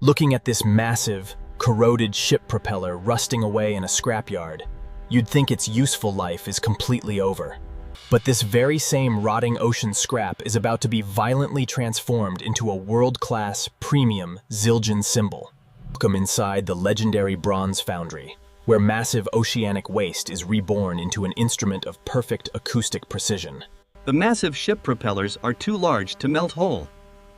Looking at this massive, corroded ship propeller rusting away in a scrapyard, you'd think its useful life is completely over. But this very same rotting ocean scrap is about to be violently transformed into a world-class, premium Zildjian cymbal. Welcome inside the legendary bronze foundry, where massive oceanic waste is reborn into an instrument of perfect acoustic precision. The massive ship propellers are too large to melt whole.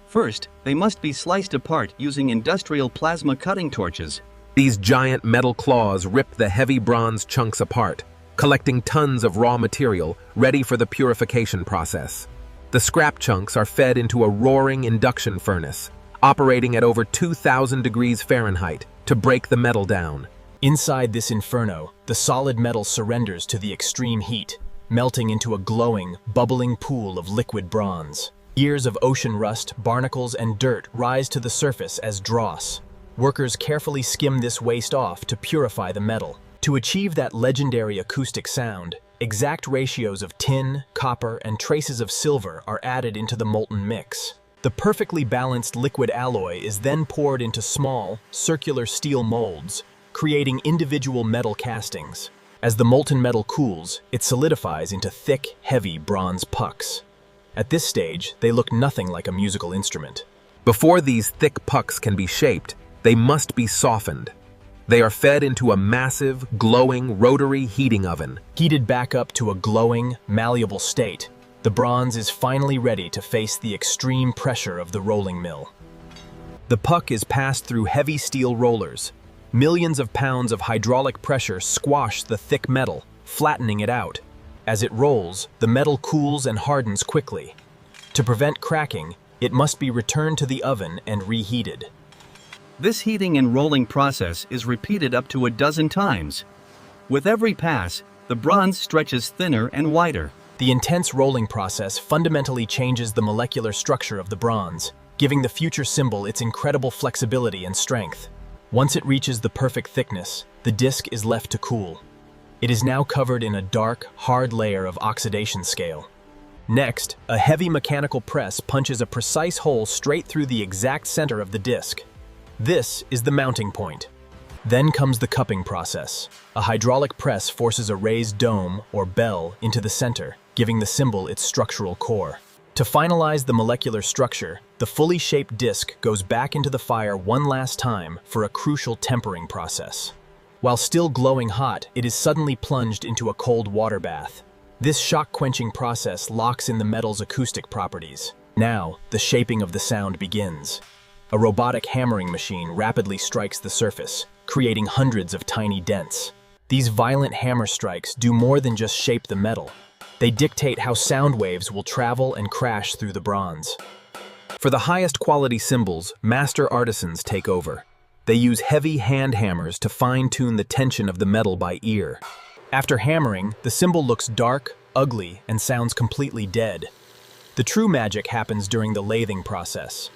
First, they must be sliced apart using industrial plasma cutting torches. These giant metal claws rip the heavy bronze chunks apart, collecting tons of raw material ready for the purification process. The scrap chunks are fed into a roaring induction furnace, operating at over 2,000 degrees Fahrenheit to break the metal down. Inside this inferno, the solid metal surrenders to the extreme heat, melting into a glowing, bubbling pool of liquid bronze. Years of ocean rust, barnacles, and dirt rise to the surface as dross. Workers carefully skim this waste off to purify the metal. To achieve that legendary acoustic sound, exact ratios of tin, copper, and traces of silver are added into the molten mix. The perfectly balanced liquid alloy is then poured into small, circular steel molds, creating individual metal castings. As the molten metal cools, it solidifies into thick, heavy bronze pucks. At this stage, they look nothing like a musical instrument. Before these thick pucks can be shaped, they must be softened. They are fed into a massive, glowing, rotary heating oven. Heated back up to a glowing, malleable state, the bronze is finally ready to face the extreme pressure of the rolling mill. The puck is passed through heavy steel rollers. Millions of pounds of hydraulic pressure squash the thick metal, flattening it out. As it rolls, the metal cools and hardens quickly. To prevent cracking, it must be returned to the oven and reheated. This heating and rolling process is repeated up to a dozen times. With every pass, the bronze stretches thinner and wider. The intense rolling process fundamentally changes the molecular structure of the bronze, giving the future cymbal its incredible flexibility and strength. Once it reaches the perfect thickness, the disc is left to cool. It is now covered in a dark, hard layer of oxidation scale. Next, a heavy mechanical press punches a precise hole straight through the exact center of the disc. This is the mounting point. Then comes the cupping process. A hydraulic press forces a raised dome, or bell, into the center, giving the cymbal its structural core. To finalize the molecular structure, the fully shaped disc goes back into the fire one last time for a crucial tempering process. While still glowing hot, it is suddenly plunged into a cold water bath. This shock-quenching process locks in the metal's acoustic properties. Now, the shaping of the sound begins. A robotic hammering machine rapidly strikes the surface, creating hundreds of tiny dents. These violent hammer strikes do more than just shape the metal. They dictate how sound waves will travel and crash through the bronze. For the highest quality cymbals, master artisans take over. They use heavy hand hammers to fine-tune the tension of the metal by ear. After hammering, the cymbal looks dark, ugly, and sounds completely dead. The true magic happens during the lathing process.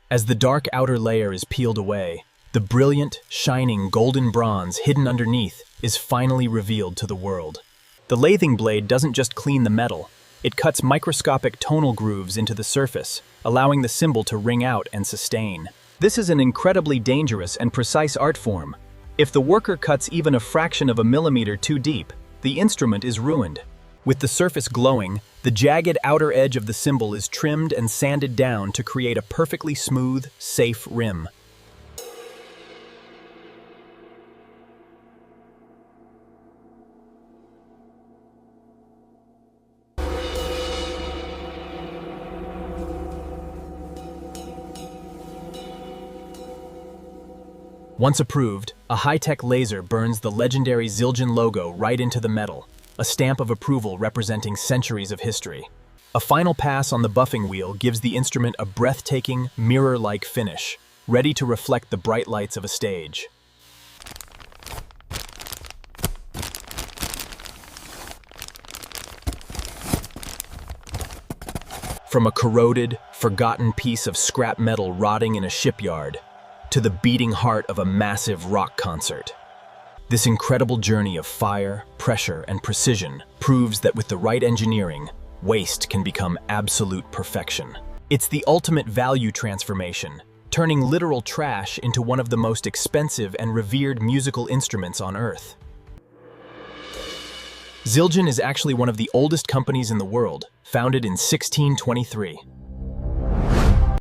As the dark outer layer is peeled away, the brilliant, shining golden bronze hidden underneath is finally revealed to the world. The lathing blade doesn't just clean the metal, it cuts microscopic tonal grooves into the surface, allowing the cymbal to ring out and sustain. This is an incredibly dangerous and precise art form. If the worker cuts even a fraction of a millimeter too deep, the instrument is ruined. With the surface glowing, the jagged outer edge of the cymbal is trimmed and sanded down to create a perfectly smooth, safe rim. Once approved, a high-tech laser burns the legendary Zildjian logo right into the metal, a stamp of approval representing centuries of history. A final pass on the buffing wheel gives the instrument a breathtaking, mirror-like finish, ready to reflect the bright lights of a stage. From a corroded, forgotten piece of scrap metal rotting in a shipyard, to the beating heart of a massive rock concert. This incredible journey of fire, pressure, and precision proves proves that with the right engineering, waste can become absolute perfection. It's the ultimate value transformation, turning literal trash into one of the most expensive and revered musical instruments on Earth. Zildjian is actually one of the oldest companies in the world, founded in 1623.